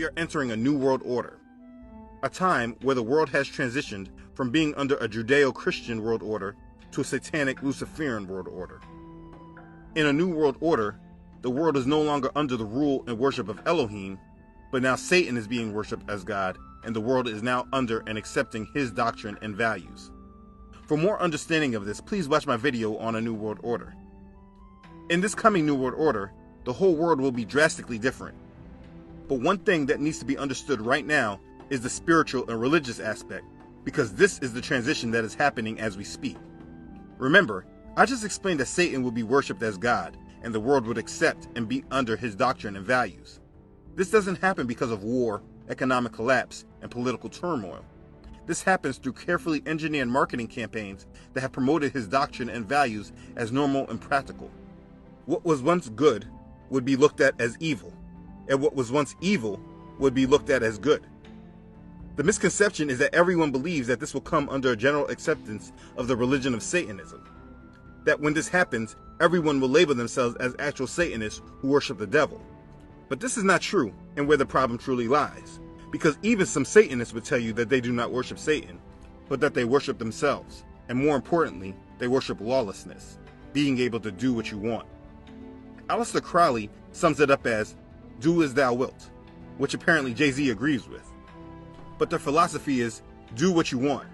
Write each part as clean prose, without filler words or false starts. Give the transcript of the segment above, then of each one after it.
We are entering a new world order, a time where the world has transitioned from being under a Judeo-Christian world order to a satanic Luciferian world order. In a new world order, the world is no longer under the rule and worship of Elohim, but now Satan is being worshipped as God, and the world is now under and accepting his doctrine and values. For more understanding of this, please watch my video on a new world order. In this coming new world order, the whole world will be drastically different. But one thing that needs to be understood right now is the spiritual and religious aspect, because this is the transition that is happening as we speak. Remember, I just explained that Satan will be worshipped as God, and the world would accept and be under his doctrine and values. This doesn't happen because of war, economic collapse, and political turmoil. This happens through carefully engineered marketing campaigns that have promoted his doctrine and values as normal and practical. What was once good would be looked at as evil, and what was once evil would be looked at as good. The misconception is that everyone believes that this will come under a general acceptance of the religion of Satanism. That when this happens, everyone will label themselves as actual Satanists who worship the devil. But this is not true, and where the problem truly lies. Because even some Satanists would tell you that they do not worship Satan, but that they worship themselves. And more importantly, they worship lawlessness, being able to do what you want. Aleister Crowley sums it up as, "Do as thou wilt," which apparently Jay-Z agrees with. But their philosophy is, do what you want.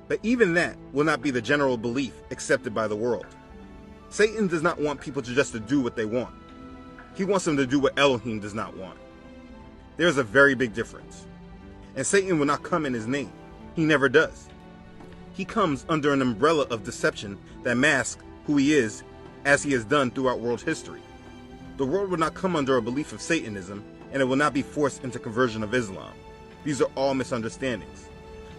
But even that will not be the general belief accepted by the world. Satan does not want people to do what they want. He wants them to do what Elohim does not want. There is a very big difference. And Satan will not come in his name. He never does. He comes under an umbrella of deception that masks who he is, as he has done throughout world history. The world will not come under a belief of Satanism, and it will not be forced into conversion of Islam. These are all misunderstandings.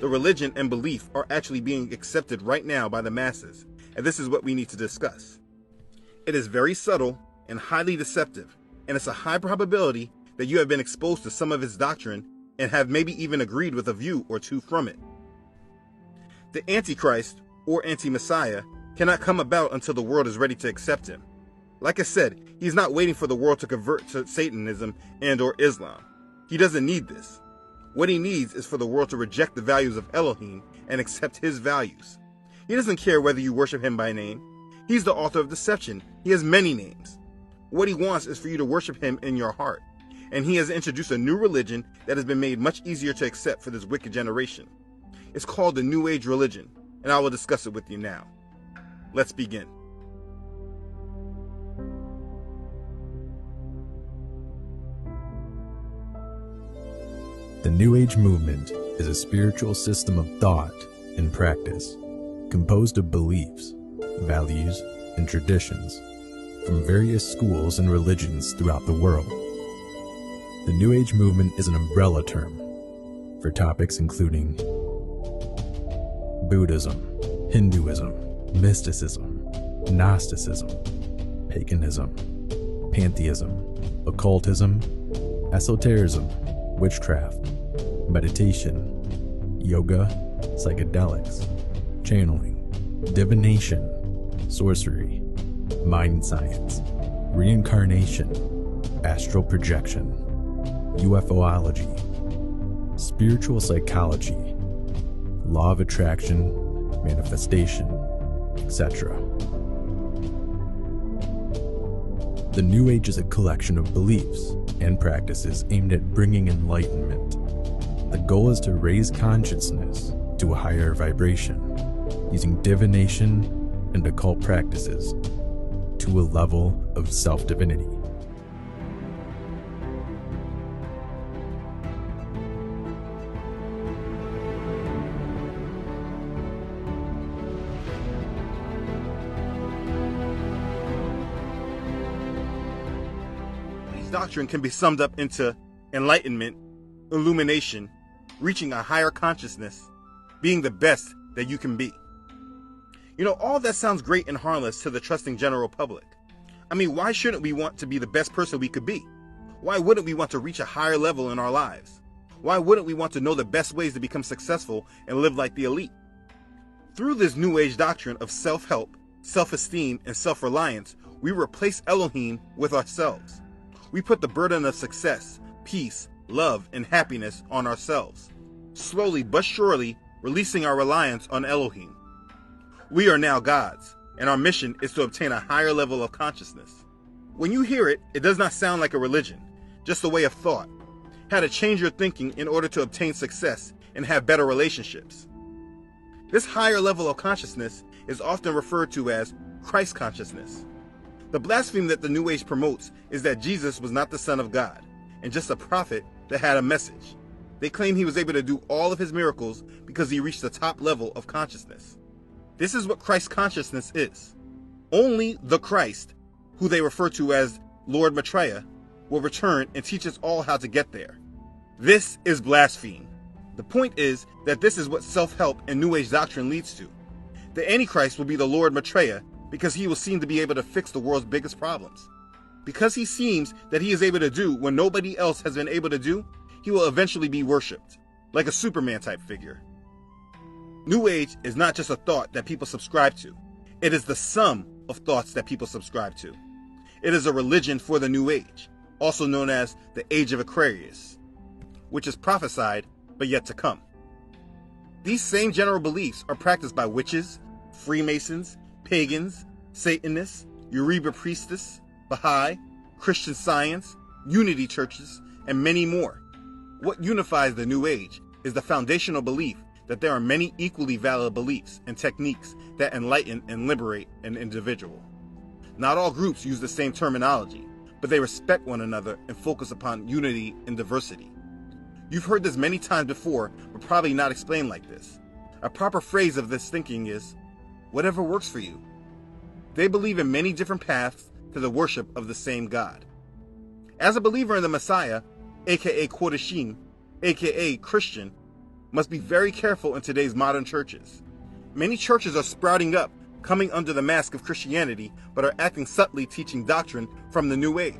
The religion and belief are actually being accepted right now by the masses, and this is what we need to discuss. It is very subtle and highly deceptive, and it's a high probability that you have been exposed to some of its doctrine and have maybe even agreed with a view or two from it. The Antichrist, or Anti-Messiah, cannot come about until the world is ready to accept him. Like I said, he's not waiting for the world to convert to Satanism and or Islam. He doesn't need this. What he needs is for the world to reject the values of Elohim and accept his values. He doesn't care whether you worship him by name. He's the author of deception. He has many names. What he wants is for you to worship him in your heart. And he has introduced a new religion that has been made much easier to accept for this wicked generation. It's called the New Age religion, and I will discuss it with you now. Let's begin. The New Age movement is a spiritual system of thought and practice, composed of beliefs, values, and traditions from various schools and religions throughout the world. The New Age movement is an umbrella term for topics including Buddhism, Hinduism, mysticism, Gnosticism, paganism, pantheism, occultism, esotericism, witchcraft, meditation, yoga, psychedelics, channeling, divination, sorcery, mind science, reincarnation, astral projection, UFOlogy, spiritual psychology, law of attraction, manifestation, etc. The New Age is a collection of beliefs and practices aimed at bringing enlightenment. The goal is to raise consciousness to a higher vibration, using divination and occult practices to a level of self-divinity. Doctrine can be summed up into enlightenment, illumination, reaching a higher consciousness, being the best that you can be. You know, all that sounds great and harmless to the trusting general public. I mean, why shouldn't we want to be the best person we could be? Why wouldn't we want to reach a higher level in our lives? Why wouldn't we want to know the best ways to become successful and live like the elite? Through this New Age doctrine of self-help, self-esteem, and self-reliance, we replace Elohim with ourselves. We put the burden of success, peace, love, and happiness on ourselves, slowly but surely releasing our reliance on Elohim. We are now gods, and our mission is to obtain a higher level of consciousness. When you hear it, it does not sound like a religion, just a way of thought. How to change your thinking in order to obtain success and have better relationships. This higher level of consciousness is often referred to as Christ consciousness. The blasphemy that the New Age promotes is that Jesus was not the Son of God, and just a prophet that had a message. They claim he was able to do all of his miracles because he reached the top level of consciousness. This is what Christ consciousness is. Only the Christ, who they refer to as Lord Maitreya, will return and teach us all how to get there. This is blasphemy. The point is that this is what self-help and New Age doctrine leads to. The Antichrist will be the Lord Maitreya because he will seem to be able to fix the world's biggest problems. Because he seems that he is able to do what nobody else has been able to do, he will eventually be worshipped, like a Superman type figure. New Age is not just a thought that people subscribe to. It is the sum of thoughts that people subscribe to. It is a religion for the New Age, also known as the Age of Aquarius, which is prophesied but yet to come. These same general beliefs are practiced by witches, Freemasons, pagans, Satanists, Uriba priestess, Baha'i, Christian Science, Unity churches, and many more. What unifies the New Age is the foundational belief that there are many equally valid beliefs and techniques that enlighten and liberate an individual. Not all groups use the same terminology, but they respect one another and focus upon unity and diversity. You've heard this many times before, but probably not explained like this. A proper phrase of this thinking is, whatever works for you. They believe in many different paths to the worship of the same God. As a believer in the Messiah, aka Kodashim, aka Christian, must be very careful in today's modern churches. Many churches are sprouting up, coming under the mask of Christianity, but are acting subtly teaching doctrine from the New Age.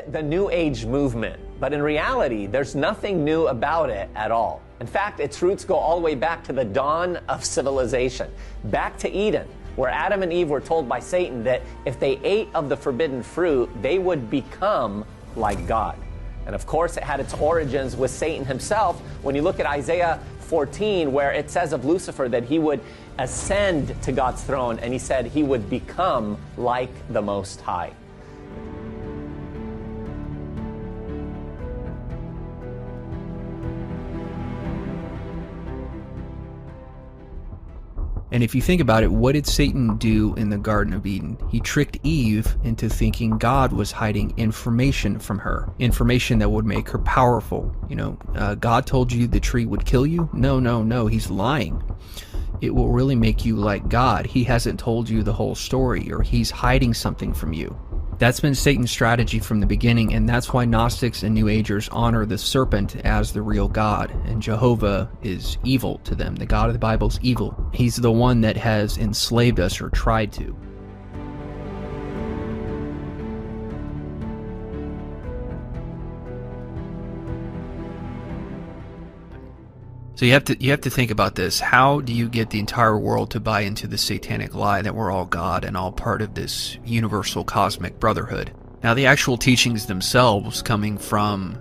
The New Age movement, but in reality, there's nothing new about it at all. In fact, its roots go all the way back to the dawn of civilization, back to Eden, where Adam and Eve were told by Satan that if they ate of the forbidden fruit, they would become like God. And of course, it had its origins with Satan himself. When you look at Isaiah 14, where it says of Lucifer that he would ascend to God's throne, and he said he would become like the Most High. And if you think about it, what did Satan do in the Garden of Eden? He tricked Eve into thinking God was hiding information from her, information that would make her powerful. God told you the tree would kill you? No, he's lying. It will really make you like God. He hasn't told you the whole story, or he's hiding something from you. That's been Satan's strategy from the beginning, and that's why Gnostics and New Agers honor the serpent as the real God, and Jehovah is evil to them. The God of the Bible is evil. He's the one that has enslaved us, or tried to. So you have to think about this. How do you get the entire world to buy into the satanic lie that we're all God and all part of this universal cosmic brotherhood? Now, the actual teachings themselves, coming from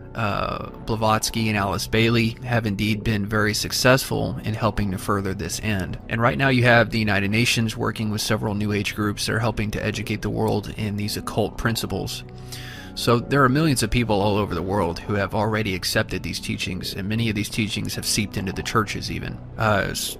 Blavatsky and Alice Bailey, have indeed been very successful in helping to further this end. And right now you have the United Nations working with several New Age groups that are helping to educate the world in these occult principles. So there are millions of people all over the world who have already accepted these teachings, and many of these teachings have seeped into the churches even.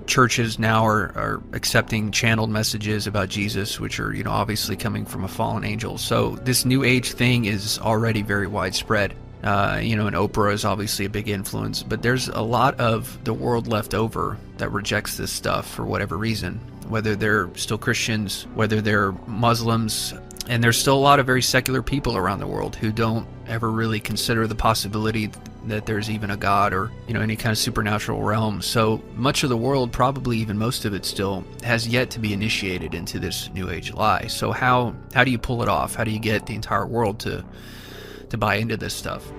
Churches now are accepting channeled messages about Jesus, which are, obviously coming from a fallen angel. So this New Age thing is already very widespread. And Oprah is obviously a big influence, but there's a lot of the world left over that rejects this stuff for whatever reason, whether they're still Christians, whether they're Muslims. And there's still a lot of very secular people around the world who don't ever really consider the possibility that there's even a God or, any kind of supernatural realm. So much of the world, probably even most of it still, has yet to be initiated into this New Age lie. So how do you pull it off? How do you get the entire world to buy into this stuff?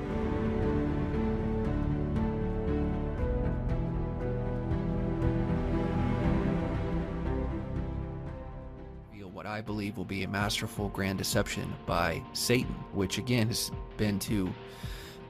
What I believe will be a masterful grand deception by Satan, which again has been to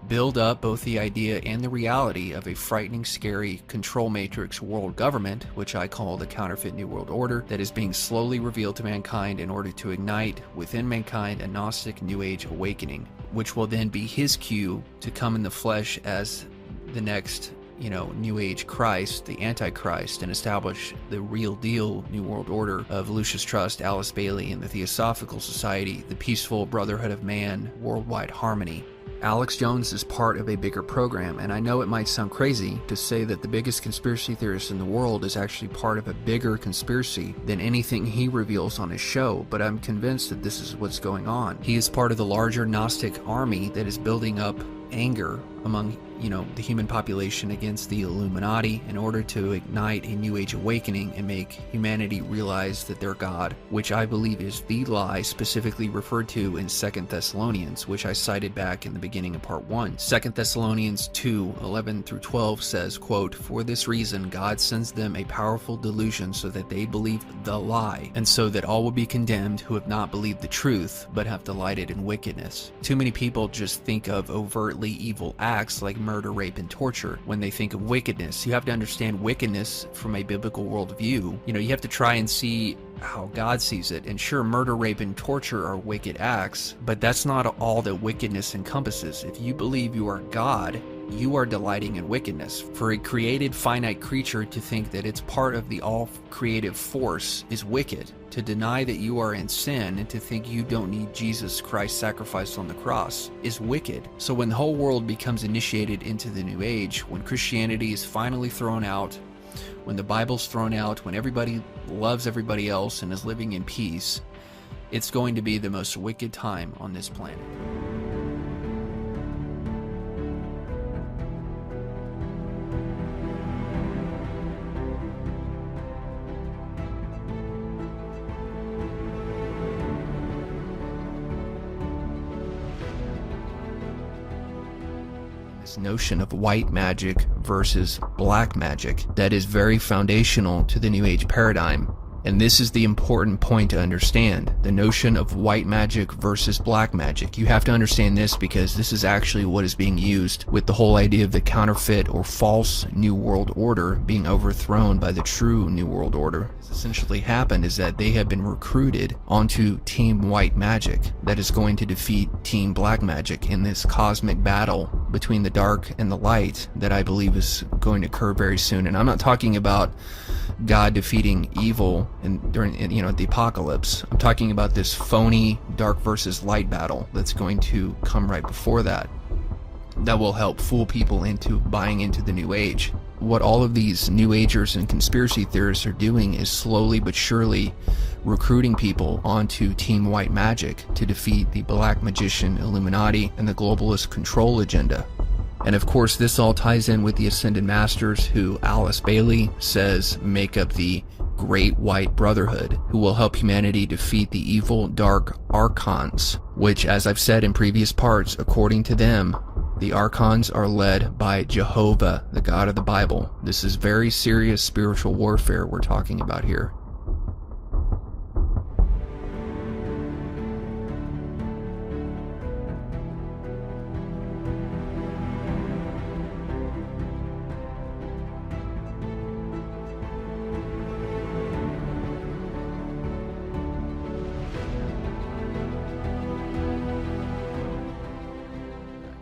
build up both the idea and the reality of a frightening, scary control matrix world government, which I call the counterfeit New World Order, that is being slowly revealed to mankind in order to ignite within mankind a Gnostic New Age awakening, which will then be his cue to come in the flesh as the next New Age Christ, the Antichrist, and establish the real deal New World Order of Lucius Trust, Alice Bailey, and the Theosophical Society, the peaceful brotherhood of man, worldwide harmony. Alex Jones is part of a bigger program, and I know it might sound crazy to say that the biggest conspiracy theorist in the world is actually part of a bigger conspiracy than anything he reveals on his show, but I'm convinced that this is what's going on. He is part of the larger Gnostic army that is building up anger among the human population against the Illuminati in order to ignite a New Age awakening and make humanity realize that they're God, which I believe is the lie specifically referred to in 2 Thessalonians, which I cited back in the beginning of part 1. 2 Thessalonians 2:11-12 says, quote, "For this reason God sends them a powerful delusion so that they believe the lie, and so that all will be condemned who have not believed the truth, but have delighted in wickedness." Too many people just think of overtly evil acts like murder, rape, and torture when they think of wickedness. You have to understand wickedness from a biblical worldview. You have to try and see how God sees it. And sure, murder, rape, and torture are wicked acts, but that's not all that wickedness encompasses. If you believe you are God, you are delighting in wickedness. For a created finite creature to think that it's part of the all-creative force is wicked. To deny that you are in sin and to think you don't need Jesus Christ's sacrifice on the cross is wicked. So when the whole world becomes initiated into the New Age, when Christianity is finally thrown out, when the Bible's thrown out, when everybody loves everybody else and is living in peace, it's going to be the most wicked time on this planet. Notion of white magic versus black magic that is very foundational to the New Age paradigm. And this is the important point to understand, the notion of white magic versus black magic. You have to understand this because this is actually what is being used with the whole idea of the counterfeit or false New World Order being overthrown by the true New World Order. What's essentially happened is that they have been recruited onto Team White Magic that is going to defeat Team Black Magic in this cosmic battle between the dark and the light that I believe is going to occur very soon. And I'm not talking about God defeating evil during the apocalypse. I'm talking about this phony dark versus light battle that's going to come right before that will help fool people into buying into the New Age. What all of these New Agers and conspiracy theorists are doing is slowly but surely recruiting people onto Team White Magic to defeat the Black Magician Illuminati and the globalist control agenda. And of course, this all ties in with the Ascended Masters, who Alice Bailey says make up the Great White Brotherhood, who will help humanity defeat the evil dark archons, which, as I've said in previous parts, according to them, the archons are led by Jehovah, the God of the Bible. This is very serious spiritual warfare we're talking about here.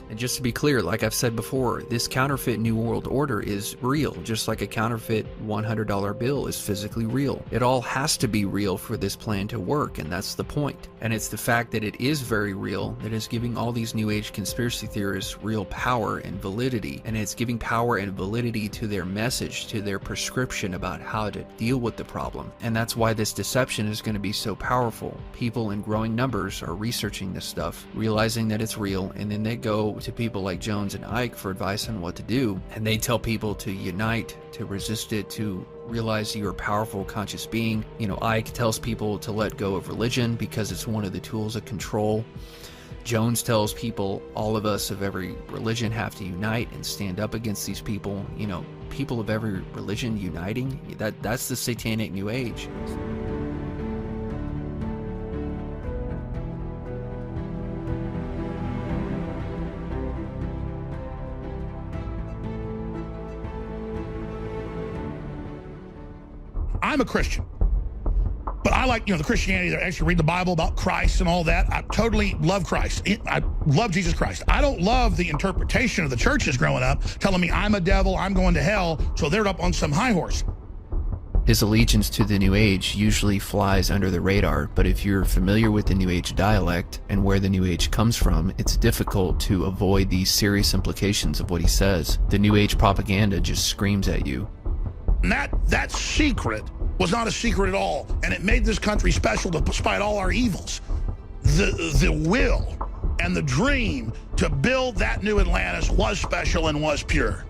And just to be clear, like I've said before, this counterfeit New World Order is real, just like a counterfeit $100 bill is physically real. It all has to be real for this plan to work, and that's the point. And it's the fact that it is very real that is giving all these New Age conspiracy theorists real power and validity, and it's giving power and validity to their message, to their prescription about how to deal with the problem. And that's why this deception is going to be so powerful. People in growing numbers are researching this stuff, realizing that it's real, and then they go to people like Jones and Ike for advice on what to do, and they tell people to unite, to resist it, to realize you're a powerful, conscious being. You know, Ike tells people to let go of religion because it's one of the tools of control. Jones tells people, all of us of every religion have to unite and stand up against these people. You know, people of every religion uniting, that's the satanic New Age. I'm a Christian, but I like, the Christianity that actually read the Bible about Christ and all that. I totally love Christ. I love Jesus Christ. I don't love the interpretation of the churches growing up telling me I'm a devil, I'm going to hell, so they're up on some high horse. His allegiance to the New Age usually flies under the radar, but if you're familiar with the New Age dialect and where the New Age comes from, it's difficult to avoid these serious implications of what he says. The New Age propaganda just screams at you. And that secret was not a secret at all, and it made this country special despite all our evils. The will and the dream to build that new Atlantis was special and was pure.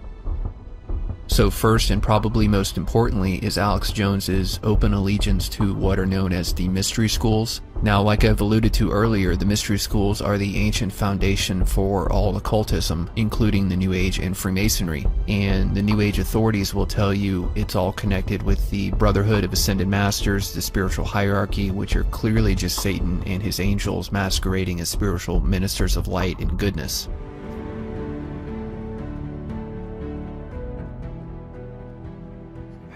So first, and probably most importantly, is Alex Jones's open allegiance to what are known as the mystery schools. Now, like I've alluded to earlier, the mystery schools are the ancient foundation for all occultism, including the New Age and Freemasonry. And the New Age authorities will tell you it's all connected with the Brotherhood of Ascended Masters, the spiritual hierarchy, which are clearly just Satan and his angels masquerading as spiritual ministers of light and goodness.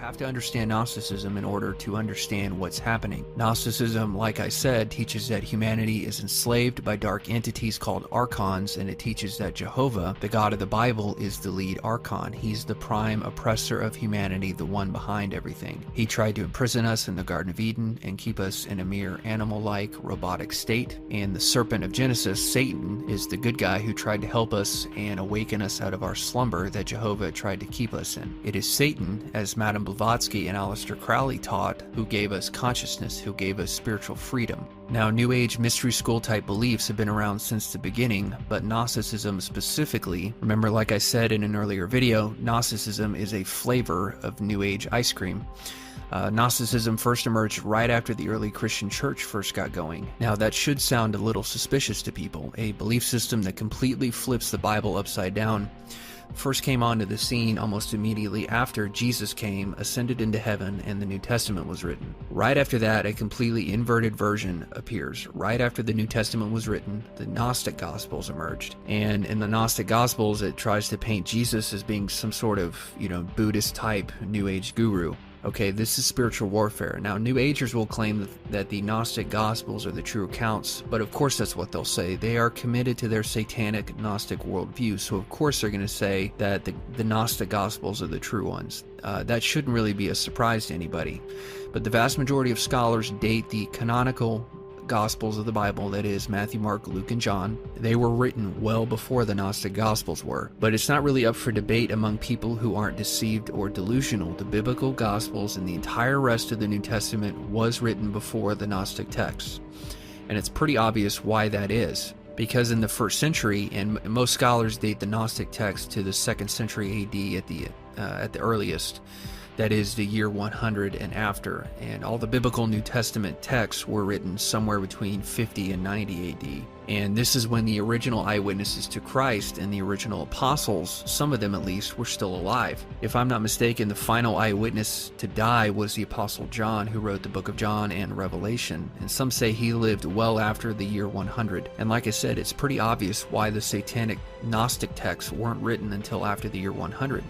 Have to understand Gnosticism in order to understand what's happening. Gnosticism, like I said, teaches that humanity is enslaved by dark entities called archons, and it teaches that Jehovah, the God of the Bible, is the lead archon. He's the prime oppressor of humanity, the one behind everything. He tried to imprison us in the Garden of Eden and keep us in a mere animal-like, robotic state. And the serpent of Genesis, Satan, is the good guy who tried to help us and awaken us out of our slumber that Jehovah tried to keep us in. It is Satan, as Madame Blavatsky and Aleister Crowley taught, who gave us consciousness, who gave us spiritual freedom. Now, New Age mystery school type beliefs have been around since the beginning, but Gnosticism specifically, remember, like I said in an earlier video, Gnosticism is a flavor of New Age ice cream. Gnosticism first emerged right after the early Christian church first got going. Now, that should sound a little suspicious to people. A belief system that completely flips the Bible upside down first came onto the scene almost immediately after Jesus came, ascended into heaven, and the New Testament was written. Right after that, a completely inverted version appears. Right after the New Testament was written, the Gnostic Gospels emerged. And in the Gnostic Gospels, it tries to paint Jesus as being some sort of, Buddhist type New Age guru. Okay, this is spiritual warfare. Now, New Agers will claim that the Gnostic Gospels are the true accounts, but of course that's what they'll say. They are committed to their satanic Gnostic worldview, so of course they're going to say that the Gnostic Gospels are the true ones. That shouldn't really be a surprise to anybody. But the vast majority of scholars date the canonical Gospels of the Bible, that is Matthew, Mark, Luke, and John. They were written well before the Gnostic Gospels were, but it's not really up for debate among people who aren't deceived or delusional. The biblical Gospels and the entire rest of the New Testament was written before the Gnostic texts, and it's pretty obvious why that is. Because in the first century, and most scholars date the Gnostic text to the 2nd century AD at the earliest, that is the year 100 and after, and all the biblical New Testament texts were written somewhere between 50 and 90 AD. And this is when the original eyewitnesses to Christ and the original apostles, some of them at least, were still alive. If I'm not mistaken, the final eyewitness to die was the Apostle John, who wrote the book of John and Revelation, and some say he lived well after the year 100. And like I said, it's pretty obvious why the satanic Gnostic texts weren't written until after the year 100.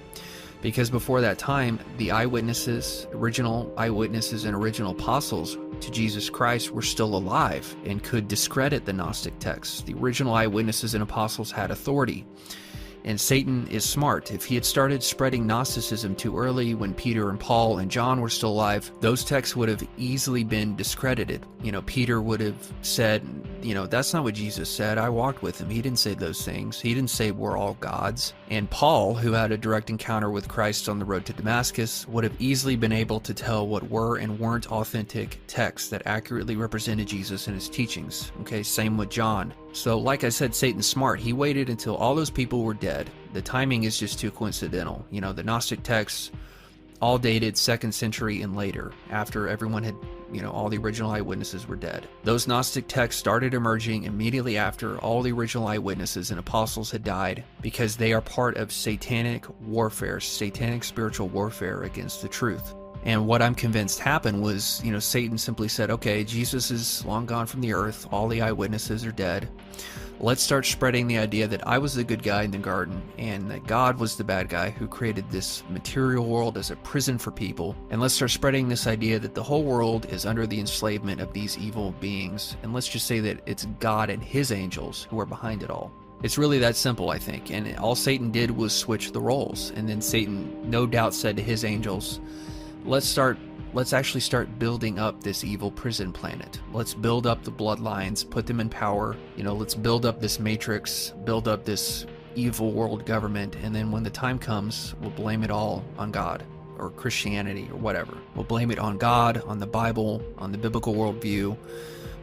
Because before that time, the original eyewitnesses and original apostles to Jesus Christ were still alive and could discredit the Gnostic texts. The original eyewitnesses and apostles had authority. And Satan is smart. If he had started spreading Gnosticism too early when Peter and Paul and John were still alive, those texts would have easily been discredited. Peter would have said, that's not what Jesus said. I walked with him. He didn't say those things. He didn't say we're all gods. And Paul, who had a direct encounter with Christ on the road to Damascus, would have easily been able to tell what were and weren't authentic texts that accurately represented Jesus and his teachings. Okay, same with John. So like I said, Satan's smart. He waited until all those people were dead. The timing is just too coincidental. The Gnostic texts all dated 2nd century and later, after everyone had, all the original eyewitnesses were dead. Those Gnostic texts started emerging immediately after all the original eyewitnesses and apostles had died, because they are part of satanic warfare, satanic spiritual warfare against the truth. And what I'm convinced happened was, Satan simply said, okay, Jesus is long gone from the earth, all the eyewitnesses are dead. Let's start spreading the idea that I was the good guy in the garden and that God was the bad guy who created this material world as a prison for people. And let's start spreading this idea that the whole world is under the enslavement of these evil beings. And let's just say that it's God and his angels who are behind it all. It's really that simple, I think. And all Satan did was switch the roles. And then Satan no doubt said to his angels, let's actually start building up this evil prison planet. Let's build up the bloodlines, put them in power. Let's build up this matrix, build up this evil world government. And then when the time comes, we'll blame it all on God or Christianity or whatever. We'll blame it on God, on the Bible, on the biblical worldview,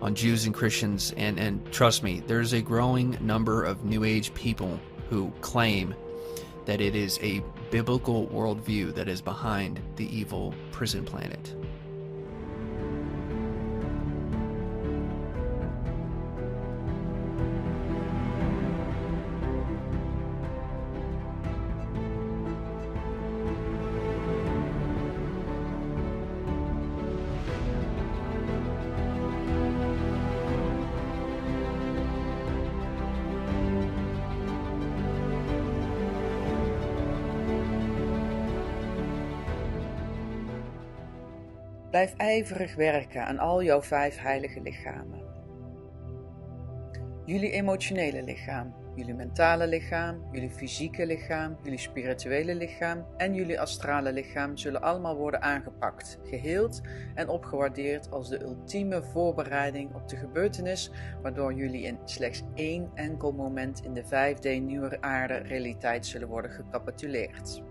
on Jews and Christians. And trust me, there's a growing number of New Age people who claim that it is a biblical worldview that is behind the evil prison planet. Blijf ijverig werken aan al jouw 5 heilige lichamen. Jullie emotionele lichaam, jullie mentale lichaam, jullie fysieke lichaam, jullie spirituele lichaam en jullie astrale lichaam zullen allemaal worden aangepakt, geheeld en opgewaardeerd als de ultieme voorbereiding op de gebeurtenis waardoor jullie in slechts 1 enkel moment in de 5D nieuwe aarde realiteit zullen worden gecapituleerd.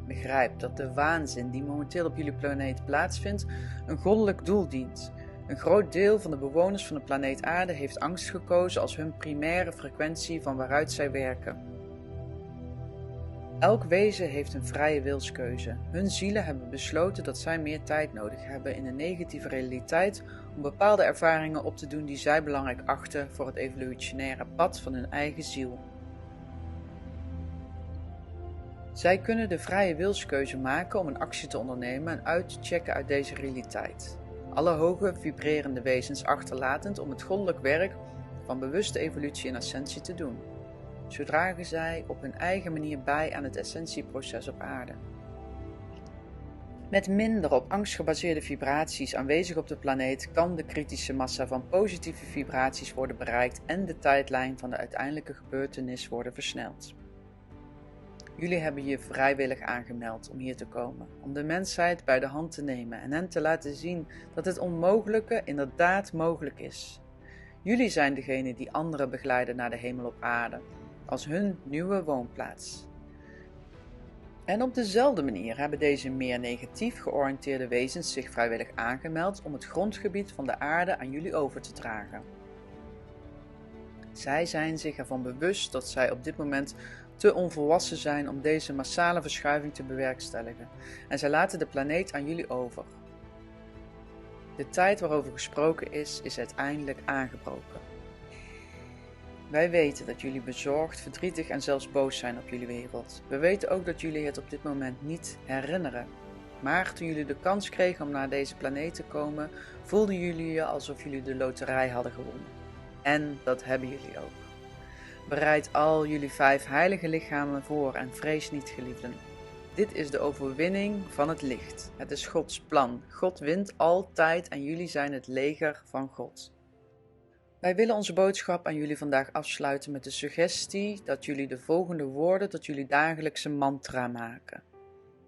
Begrijp dat de waanzin die momenteel op jullie planeet plaatsvindt een goddelijk doel dient. Een groot deel van de bewoners van de planeet Aarde heeft angst gekozen als hun primaire frequentie van waaruit zij werken. Elk wezen heeft een vrije wilskeuze. Hun zielen hebben besloten dat zij meer tijd nodig hebben in een negatieve realiteit om bepaalde ervaringen op te doen die zij belangrijk achten voor het evolutionaire pad van hun eigen ziel. Zij kunnen de vrije wilskeuze maken om een actie te ondernemen en uit te checken uit deze realiteit. Alle hoge vibrerende wezens achterlatend om het goddelijk werk van bewuste evolutie en ascensie te doen. Zo dragen zij op hun eigen manier bij aan het essentieproces op aarde. Met minder op angst gebaseerde vibraties aanwezig op de planeet kan de kritische massa van positieve vibraties worden bereikt en de tijdlijn van de uiteindelijke gebeurtenis worden versneld. Jullie hebben je vrijwillig aangemeld om hier te komen, om de mensheid bij de hand te nemen en hen te laten zien dat het onmogelijke inderdaad mogelijk is. Jullie zijn degene die anderen begeleiden naar de hemel op aarde, als hun nieuwe woonplaats. En op dezelfde manier hebben deze meer negatief georiënteerde wezens zich vrijwillig aangemeld om het grondgebied van de aarde aan jullie over te dragen. Zij zijn zich ervan bewust dat zij op dit moment te onvolwassen zijn om deze massale verschuiving te bewerkstelligen en zij laten de planeet aan jullie over. De tijd waarover gesproken is uiteindelijk aangebroken. Wij weten dat jullie bezorgd, verdrietig en zelfs boos zijn op jullie wereld. We weten ook dat jullie het op dit moment niet herinneren. Maar toen jullie de kans kregen om naar deze planeet te komen, voelden jullie je alsof jullie de loterij hadden gewonnen. En dat hebben jullie ook. Bereid al jullie 5 heilige lichamen voor en vrees niet, geliefden. Dit is de overwinning van het licht. Het is Gods plan. God wint altijd en jullie zijn het leger van God. Wij willen onze boodschap aan jullie vandaag afsluiten met de suggestie dat jullie de volgende woorden tot jullie dagelijkse mantra maken.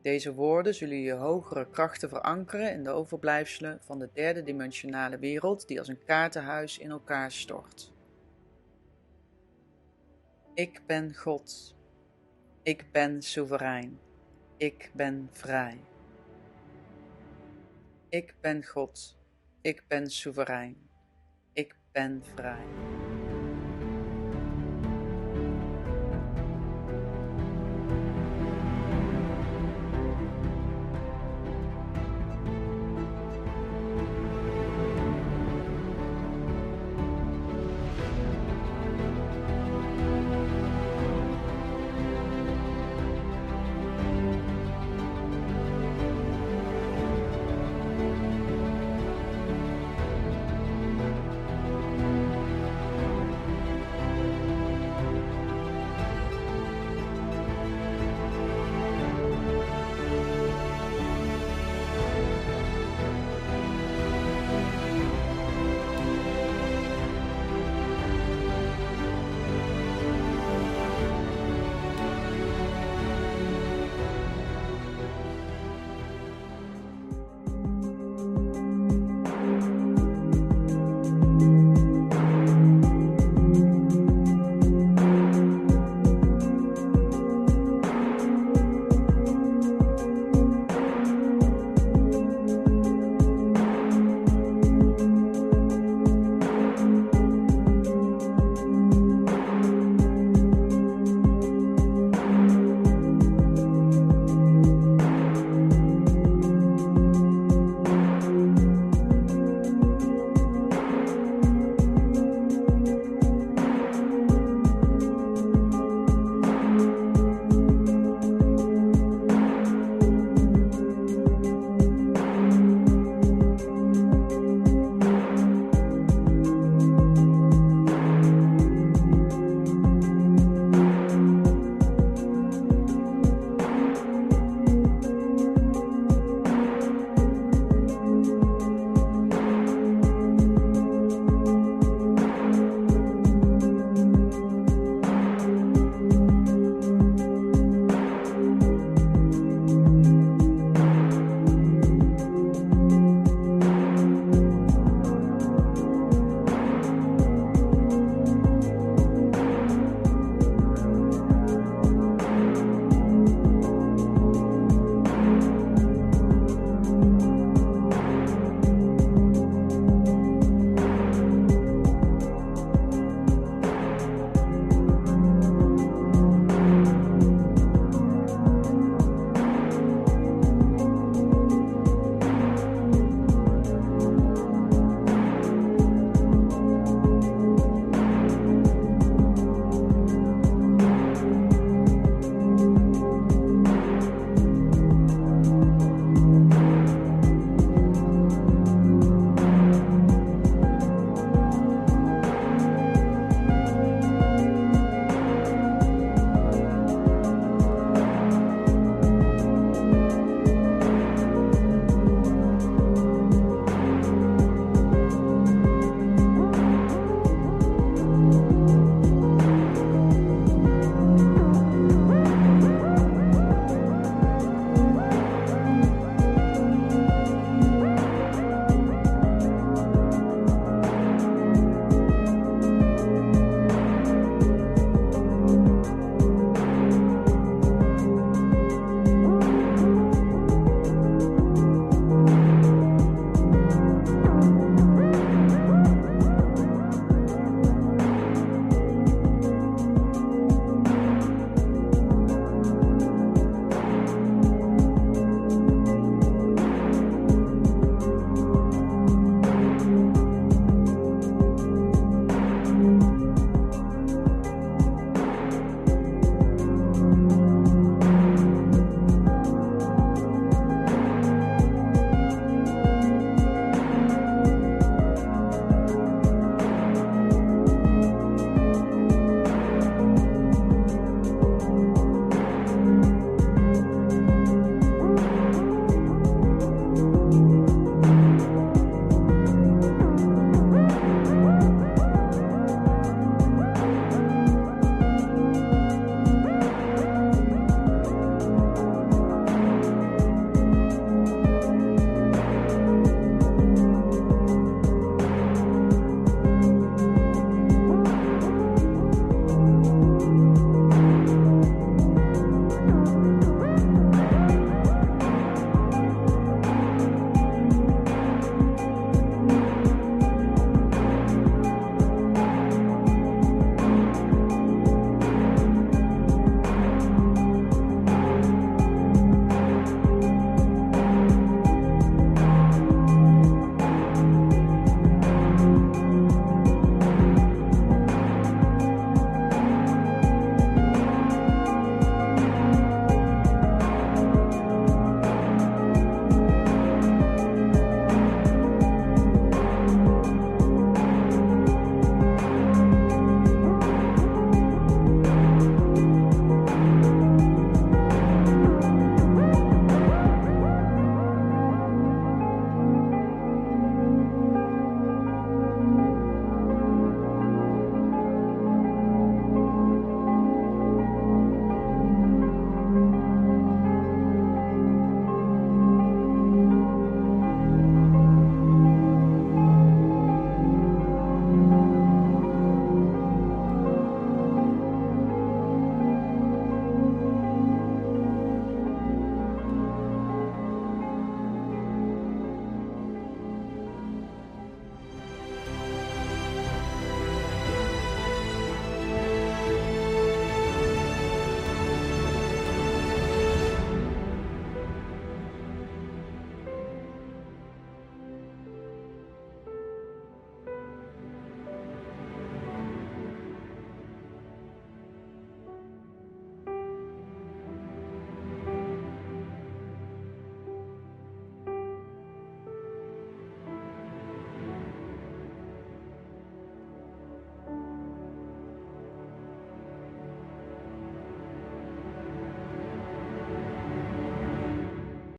Deze woorden zullen je hogere krachten verankeren in de overblijfselen van de derde dimensionale wereld die als een kaartenhuis in elkaar stort. Ik ben God. Ik ben soeverein. Ik ben vrij. Ik ben God. Ik ben soeverein. Ik ben vrij.